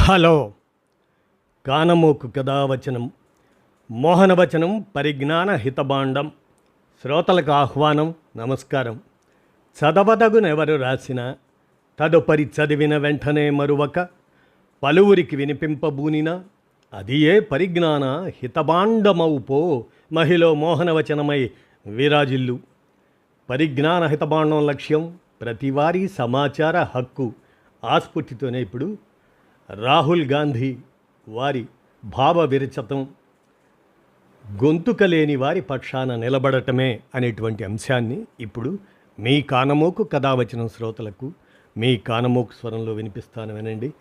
Hello. కానమోకు కథావచనం మోహనవచనం పరిజ్ఞాన హితబాండం. శ్రోతలకు ఆహ్వానం, నమస్కారం. చదవదగునెవరు రాసిన తదుపరి చదివిన వెంటనే మరువక పలువురికి వినిపింపబూనిన అది ఏ పరిజ్ఞాన హితబాండమవు పో మహిళ మోహనవచనమై విరాజిల్లు. పరిజ్ఞాన హితబాండం లక్ష్యం ప్రతివారీ సమాచార హక్కు. ఆస్ఫూర్తితోనే ఇప్పుడు రాహుల్ గాంధీ వారి భావ విరచతం గొంతుక లేని వారి పక్షాన నిలబడటమే అనేటువంటి అంశాన్ని ఇప్పుడు మీ కానమోకు కథావచనం శ్రోతలకు మీ కానమోకు స్వరంలో వినిపిస్తాను, వినండి.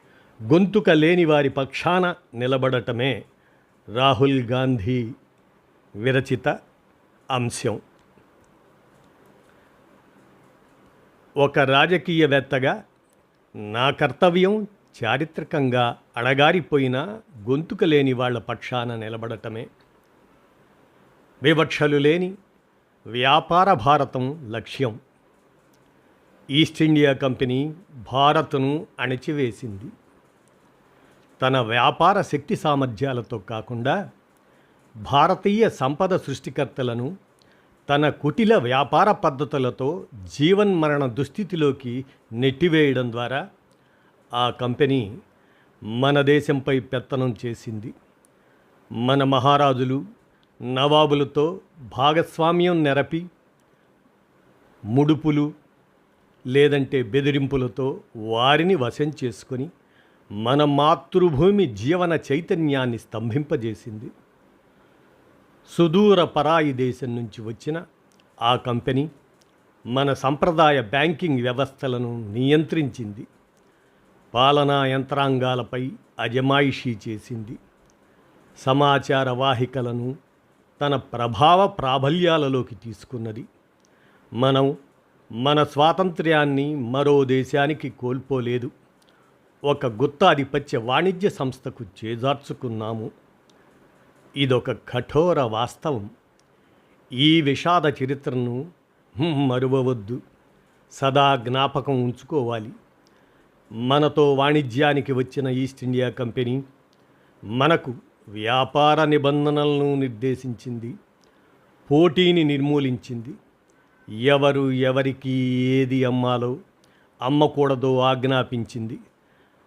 గొంతుక లేని వారి పక్షాన నిలబడటమే రాహుల్ గాంధీ విరచిత అంశం. ఒక రాజకీయవేత్తగా నా కర్తవ్యం చారిత్రకంగా అడగారిపోయిన గొంతుక లేని వాళ్ల పక్షాన నిలబడటమే. వివక్షలు లేని వ్యాపార భారతం లక్ష్యం. ఈస్ట్ ఇండియా కంపెనీ భారత్ను అణిచివేసింది. తన వ్యాపార శక్తి సామర్థ్యాలతో కాకుండా భారతీయ సంపద సృష్టికర్తలను తన కుటిల వ్యాపార పద్ధతులతో జీవన్మరణ దుస్థితిలోకి నెట్టివేయడం ద్వారా ఆ కంపెనీ మన దేశంపై పెత్తనం చేసింది. మన మహారాజులు, నవాబులతో భాగస్వామ్యం నెరపి ముడుపులు లేదంటే బెదిరింపులతో వారిని వశం చేసుకొని మన మాతృభూమి జీవన చైతన్యాన్ని స్తంభింపజేసింది. సుదూర పరాయి దేశం నుంచి వచ్చిన ఆ కంపెనీ మన సంప్రదాయ బ్యాంకింగ్ వ్యవస్థలను నియంత్రించింది. పాలనా యంత్రాంగాలపై అజమాయిషీ చేసింది. సమాచార వాహికలను తన ప్రభావ ప్రాబల్యాలలోకి తీసుకున్నది. మనం మన స్వాతంత్ర్యాన్ని మరో దేశానికి కోల్పోలేదు. ఒక గుత్తాధిపత్య వాణిజ్య సంస్థకు చేజార్చుకున్నాము. ఇదొక కఠోర వాస్తవం. ఈ విషాద చరిత్రను మరువవద్దు, సదా జ్ఞాపకం ఉంచుకోవాలి. మనతో వాణిజ్యానికి వచ్చిన ఈస్ట్ ఇండియా కంపెనీ మనకు వ్యాపార నిబంధనలను నిర్దేశించింది, పోటీని నిర్మూలించింది. ఎవరు ఎవరికి ఏది అమ్మాలో అమ్మకూడదో ఆజ్ఞాపించింది.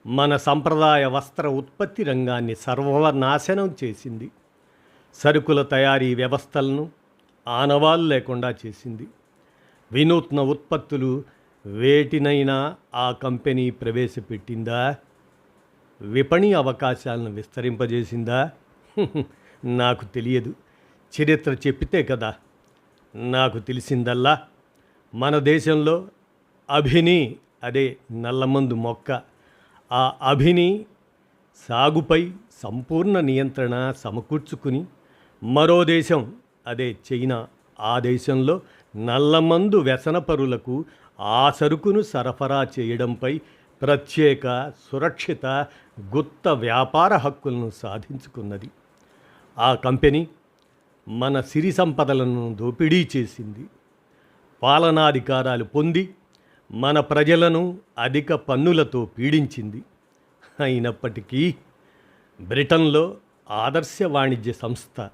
మన సంప్రదాయ వస్త్ర ఉత్పత్తి రంగాన్ని సర్వనాశనం చేసింది. సరుకుల తయారీ వ్యవస్థలను ఆనవాలు లేకుండా చేసింది. వినూత్న ఉత్పత్తులు వేటినైనా ఆ కంపెనీ ప్రవేశపెట్టిందా? విపణి అవకాశాలను విస్తరింపజేసిందా? నాకు తెలియదు. చరిత్ర చెప్పితే కదా నాకు తెలిసిందల్లా మన దేశంలో అభిని, అదే నల్లమందు మొక్క, ఆ అభిని సాగుపై సంపూర్ణ నియంత్రణ సమకూర్చుకుని మరో దేశం, అదే చైనా, ఆ దేశంలో నల్లమందు వ్యసనపరులకు ఆ సరుకును సరఫరా చేయడంపై ప్రత్యేక సురక్షిత గుత్త వ్యాపార హక్కులను సాధించుకున్నది. ఆ కంపెనీ మన సిరి సంపదలను దోపిడీ చేసింది. పాలనాధికారాలు పొంది మన ప్రజలను అధిక పన్నులతో పీడించింది. అయినప్పటికీ బ్రిటన్లో ఆదర్శ వాణిజ్య సంస్థ,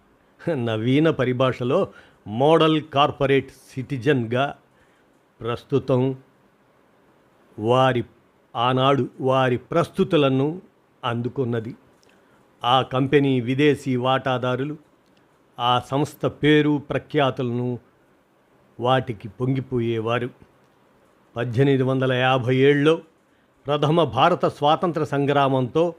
నవీన పరిభాషలో మోడల్ కార్పొరేట్ సిటిజన్గా ప్రస్తుతం ఆనాడు వారి ప్రస్తుతులను అందుకున్నది. ఆ కంపెనీ విదేశీ వాటాదారులు ఆ సంస్థ పేరు ప్రఖ్యాతులను వాటికి పొంగిపోయేవారు. 1857లో ప్రథమ భారత స్వాతంత్ర సంగ్రామంతో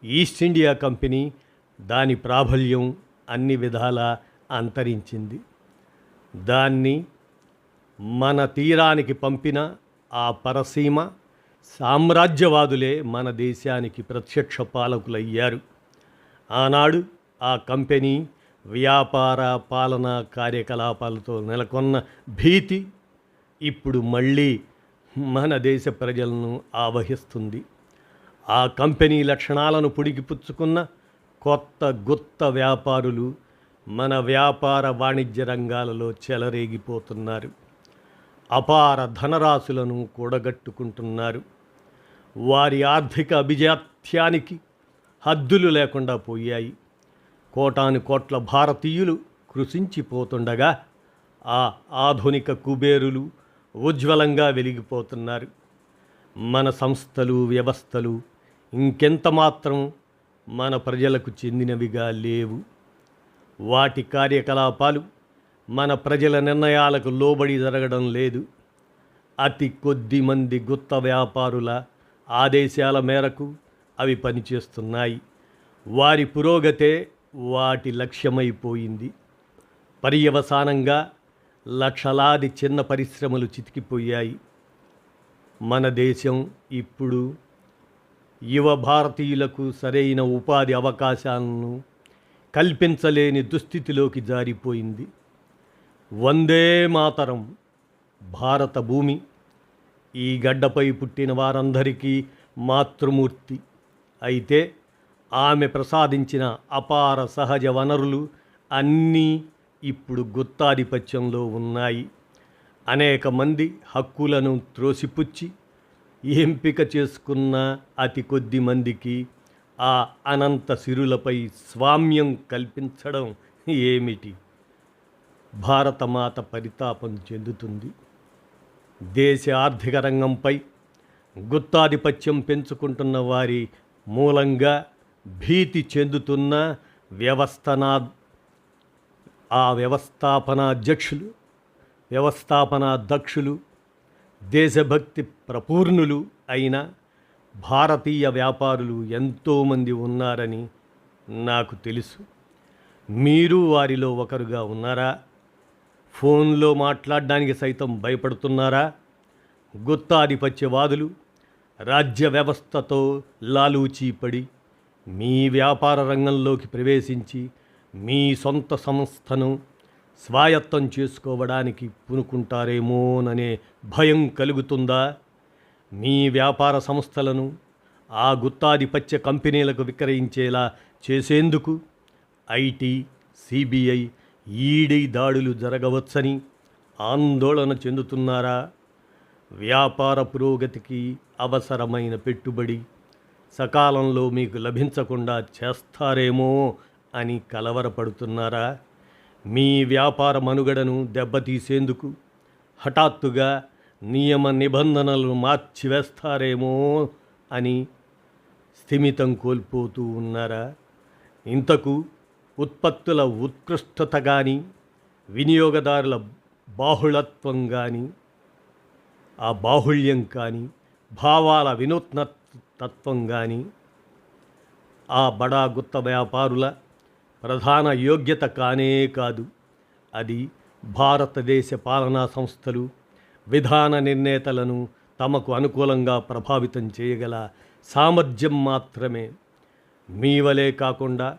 ఈస్ట్ ఇండియా కంపెనీ దాని ప్రాబల్యం అన్ని విధాలా అంతరించింది. దాన్ని మన తీరానికి పంపిన ఆ పరసీమ సామ్రాజ్యవాదులే మన దేశానికి ప్రత్యక్ష పాలకులయ్యారు. ఆనాడు ఆ కంపెనీ వ్యాపార పాలనా కార్యకలాపాలతో నెలకొన్న భీతి ఇప్పుడు మళ్ళీ మన దేశ ప్రజలను ఆవహిస్తుంది. ఆ కంపెనీ లక్షణాలను పుడికిపుచ్చుకున్న కొత్త గుత్త వ్యాపారులు మన వ్యాపార వాణిజ్య రంగాలలో చెలరేగిపోతున్నారు. అపార ధనరాశులను కూడగట్టుకుంటున్నారు. వారి ఆర్థిక అభిజాత్యానికి హద్దులు లేకుండా పోయాయి. కోటాను కోట్ల భారతీయులు కృషించిపోతుండగా ఆ ఆధునిక కుబేరులు ఉజ్వలంగా వెలిగిపోతున్నారు. మన సంస్థలు, వ్యవస్థలు ఇంకెంత మాత్రం మన ప్రజలకు చెందినవిగా లేవు. వాటి కార్యకలాపాలు మన ప్రజల నిర్ణయాలకు లోబడి జరగడం లేదు. అతి కొద్ది మంది గుత్త వ్యాపారుల ఆదేశాల మేరకు అవి పనిచేస్తున్నాయి. వారి పురోగతే వాటి లక్ష్యమైపోయింది. పర్యవసానంగా లక్షలాది చిన్న పరిశ్రమలు చితికిపోయాయి. మన దేశం ఇప్పుడు యువ భారతీయులకు సరైన ఉపాధి అవకాశాలను కల్పించలేని దుస్థితిలోకి జారిపోయింది. వందే మాతరం. భారత భూమి ఈ గడ్డపై పుట్టిన వారందరికీ మాతృమూర్తి. అయితే ఆమె ప్రసాదించిన అపార సహజ వనరులు అన్నీ ఇప్పుడు గుత్తాధిపత్యంలో ఉన్నాయి. అనేక మంది హక్కులను త్రోసిపుచ్చి ఎంపిక చేసుకున్న అతి కొద్ది మందికి ఆ అనంత సిరులపై స్వామ్యం కల్పించడం ఏమిటి? భారతమాత పరితాపం చెందుతుంది. దేశ ఆర్థిక రంగంపై గుత్తాధిపత్యం పెంచుకుంటున్న వారి మూలంగా భీతి చెందుతున్న వ్యవస్థాపనాధ్యక్షులు దేశభక్తి ప్రపూర్ణులు అయిన భారతీయ వ్యాపారులు ఎంతోమంది ఉన్నారని నాకు తెలుసు. మీరు వారిలో ఒకరుగా ఉన్నారా? ఫోన్లో మాట్లాడడానికి సైతం భయపడుతున్నారా? గుత్తాధిపత్యవాదులు రాజ్య వ్యవస్థతో లాలూచీపడి మీ వ్యాపార రంగంలోకి ప్రవేశించి మీ సొంత సంస్థను స్వాయత్తం చేసుకోవడానికి పూనుకుంటారేమోననే భయం కలుగుతుందా? మీ వ్యాపార సంస్థలను ఆ గుత్తాధిపత్య కంపెనీలకు విక్రయించేలా చేసేందుకు ఐటీ, సిబిఐ, ఈడీ దాడులు జరగవచ్చని ఆందోళన చెందుతున్నారా? వ్యాపార పురోగతికి అవసరమైన పెట్టుబడి సకాలంలో మీకు లభించకుండా చేస్తారేమో అని కలవరపడుతున్నారా? మీ వ్యాపార మనుగడను దెబ్బతీసేందుకు హఠాత్తుగా నియమ నిబంధనలను మార్చివేస్తారేమో అని స్థిమితం కోల్పోతూ ఉన్నారా? ఇంతకు ఉత్పత్తుల ఉత్కృష్టత కానీ, వినియోగదారుల బాహుళత్వం కానీ, ఆ బాహుళ్యం కానీ, భావాల వినూత్నతత్వం కానీ ఆ బడా గుత్త వ్యాపారుల ప్రధాన యోగ్యత కానే కాదు. అది భారతదేశ పాలనా సంస్థలు, విధాన నిర్ణేతలను తమకు అనుకూలంగా ప్రభావితం చేయగల సామర్థ్యం మాత్రమే. మీ వలే కాకుండా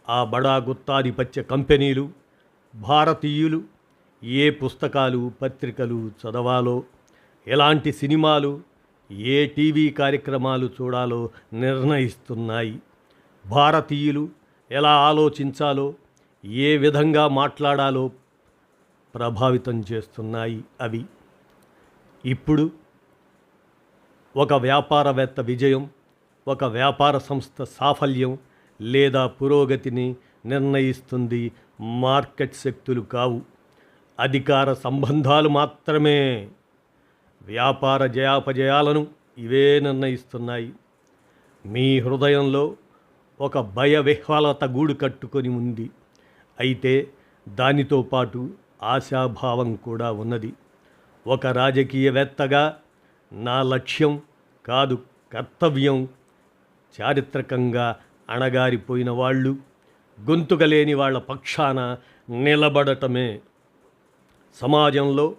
ఆ బడా గుత్తాధిపత్య కంపెనీలు భారతీయులు ఏ పుస్తకాలు, పత్రికలు చదవాలో, ఎలాంటి సినిమాలు, ఏ టీవీ కార్యక్రమాలు చూడాలో నిర్ణయిస్తున్నాయి. భారతీయులు ఎలా ఆలోచించాలో, ఏ విధంగా మాట్లాడాలో ప్రభావితం చేస్తున్నాయి అవి. ఇప్పుడు ఒక వ్యాపారవేత్త విజయం, ఒక వ్యాపార సంస్థ సాఫల్యం లేదా పురోగతిని నిర్ణయిస్తుంది మార్కెట్ శక్తులు కావు, అధికార సంబంధాలు మాత్రమే. వ్యాపార జయాపజయాలను ఇవే నిర్ణయిస్తున్నాయి. మీ హృదయంలో ఒక భయ విహ్వలత గూడు కట్టుకొని ఉంది. అయితే దానితో పాటు ఆశాభావం కూడా ఉన్నది. ఒక రాజకీయవేత్తగా నా లక్ష్యం కాదు, కర్తవ్యం చారిత్రకంగా అణగారిపోయిన వాళ్ళు, గొంతుకలేని వాళ్ళ పక్షాన నిలబడటమే. సమాజంలో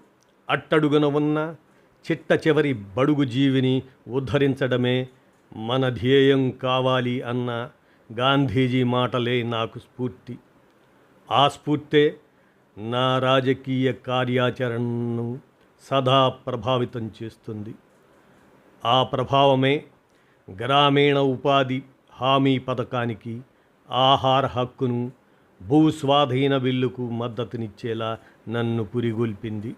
అట్టడుగున ఉన్న చిట్ట చివరి బడుగు జీవిని ఉద్ధరించడమే మన ధ్యేయం కావాలి అన్న గాంధీజీ మాటలే నాకు స్ఫూర్తి. ఆ స్ఫూర్తే నా రాజకీయ కార్యాచరణను సదా ప్రభావితం చేస్తుంది. ఆ ప్రభావమే గ్రామీణ ఉపాధి హామీ పథకానికి, ఆహార హక్కును, భూస్వాధీన బిల్లుకు మద్దతునిచ్చేలా నన్ను పురిగొల్పింది.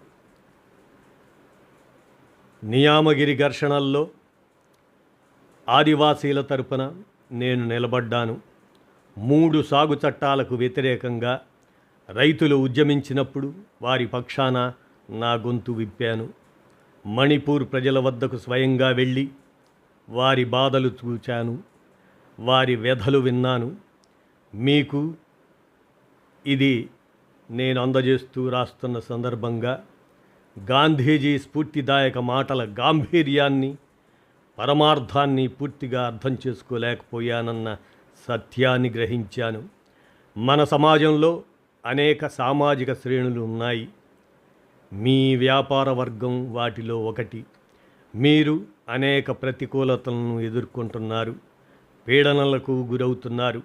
నియామగిరి ఘర్షణల్లో ఆదివాసీల తరపున నేను నిలబడ్డాను. 3 సాగు చట్టాలకు వ్యతిరేకంగా రైతులు ఉద్యమించినప్పుడు వారి పక్షాన నా గొంతు విప్పాను. మణిపూర్ ప్రజల వద్దకు స్వయంగా వెళ్ళి వారి బాధలు చూచాను, వారి వ్యధలు విన్నాను. మీకు ఇది నేను అందజేస్తూ రాస్తున్న సందర్భంగా గాంధీజీ స్ఫూర్తిదాయక మాటల గాంభీర్యాన్ని, పరమార్థాన్ని పూర్తిగా అర్థం చేసుకోలేకపోయానన్న సత్యాన్ని గ్రహించాను. మన సమాజంలో అనేక సామాజిక శ్రేణులు ఉన్నాయి. మీ వ్యాపార వర్గం వాటిలో ఒకటి. మీరు అనేక ప్రతికూలతలను ఎదుర్కొంటున్నారు, పీడనలకు గురవుతున్నారు.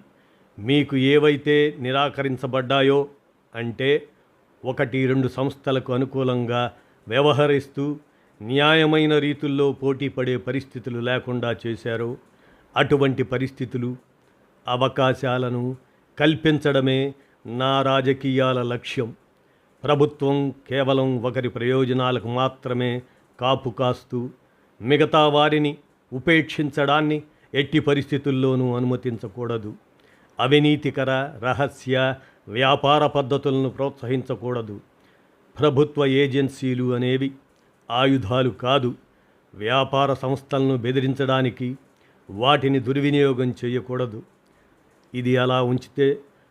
మీకు ఏవైతే నిరాకరించబడ్డాయో, అంటే 1-2 సంస్థలకు అనుకూలంగా వ్యవహరిస్తూ న్యాయమైన రీతుల్లో పోటీ పడే పరిస్థితులు లేకుండా చేశారో, అటువంటి పరిస్థితులు, అవకాశాలను కల్పించడమే నా రాజకీయాల లక్ష్యం. ప్రభుత్వం కేవలం ఒకరి ప్రయోజనాలకు మాత్రమే కాపు కాస్తూ మిగతా వారిని ఉపేక్షించడాన్ని ఎట్టి పరిస్థితుల్లోనూ అనుమతించకూడదు. అవినీతికర రహస్య వ్యాపార పద్ధతులను ప్రోత్సహించకూడదు. ప్రభుత్వ ఏజెన్సీలు అనేవి ఆయుధాలు కాదు. వ్యాపార సంస్థలను బెదిరించడానికి వాటిని దుర్వినియోగం చేయకూడదు. ఇది అలా ఉంచితే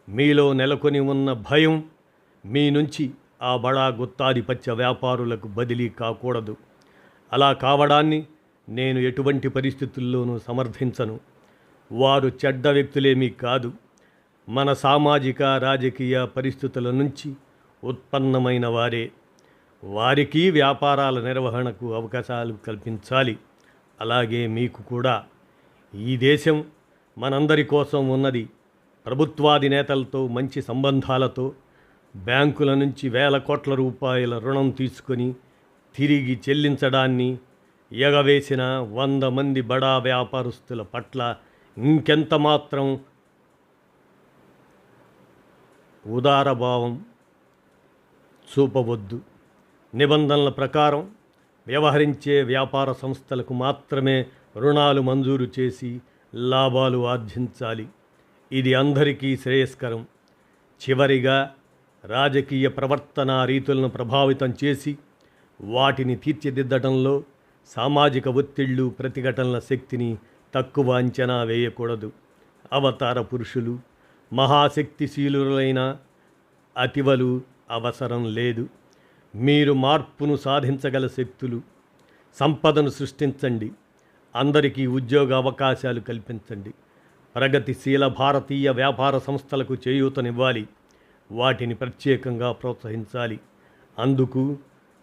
మీలో నెలకొని ఉన్న భయం మీ నుంచి ఆ బడా గుత్తాధిపత్య వ్యాపారులకు బదిలీ కాకూడదు. అలా కావడాన్ని నేను ఎటువంటి పరిస్థితుల్లోనూ సమర్థించను. వారు చెడ్డ వ్యక్తులేమీ కాదు. మన సామాజిక రాజకీయ పరిస్థితుల నుంచి ఉత్పన్నమైన వారే. వారికి వ్యాపారాల నిర్వహణకు అవకాశాలు కల్పించాలి. అలాగే మీకు కూడా. ఈ దేశం మనందరి కోసం ఉన్నది. ప్రభుత్వాధినేతలతో మంచి సంబంధాలతో బ్యాంకుల నుంచి వేల కోట్ల రూపాయల రుణం తీసుకొని తిరిగి చెల్లించడాన్ని ఎగవేసిన 100 మంది బడా వ్యాపారస్తుల పట్ల ఇంకెంత మాత్రం ఉదారభావం చూపవద్దు. నిబంధనల ప్రకారం వ్యవహరించే వ్యాపార సంస్థలకు మాత్రమే రుణాలు మంజూరు చేసి లాభాలు ఆర్జించాలి. ఇది అందరికీ శ్రేయస్కరం. చివరిగా రాజకీయ ప్రవర్తన రీతులను ప్రభావితం చేసి వాటిని తీర్చిదిద్దడంలో సామాజిక ఒత్తిళ్లు, ప్రతిఘటనల శక్తిని తక్కువ అంచనా వేయకూడదు. అవతార పురుషులు, మహాశక్తిశీలులైన అతివలు అవసరం లేదు. మీరు మార్పును సాధించగల శక్తులు. సంపదను సృష్టించండి. అందరికీ ఉద్యోగ అవకాశాలు కల్పించండి. ప్రగతిశీల భారతీయ వ్యాపార సంస్థలకు చేయూతనివ్వాలి. వాటిని ప్రత్యేకంగా ప్రోత్సహించాలి. అందుకు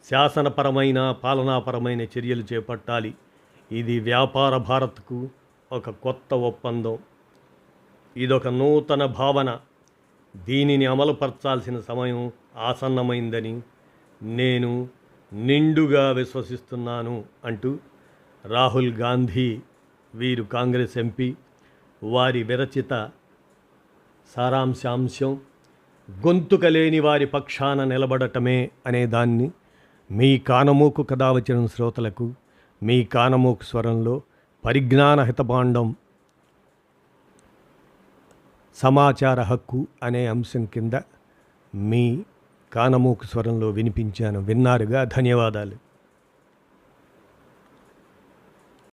శాసనపరమైన, పాలనాపరమైన చర్యలు చేపట్టాలి. ఇది వ్యాపార భారత్కు ఒక కొత్త ఒప్పందం. ఇదొక నూతన భావన. దీనిని అమలుపరచాల్సిన సమయం ఆసన్నమైందని నేను నిండుగా విశ్వసిస్తున్నాను అంటూ రాహుల్ గాంధీ, వీరు కాంగ్రెస్ ఎంపీ, వారి విరచిత సారాంశాంశం గొంతుక లేని వారి పక్షాన నిలబడటమే అనే దాన్ని మీ కానమోకు కథావచనం శ్రోతలకు మీ కానమోకు స్వరంలో పరిజ్ఞాన హితభాండం సమాచార హక్కు అనే అంశం కింద మీ కానమోకు స్వరంలో వినిపించాను. విన్నారుగా. ధన్యవాదాలు.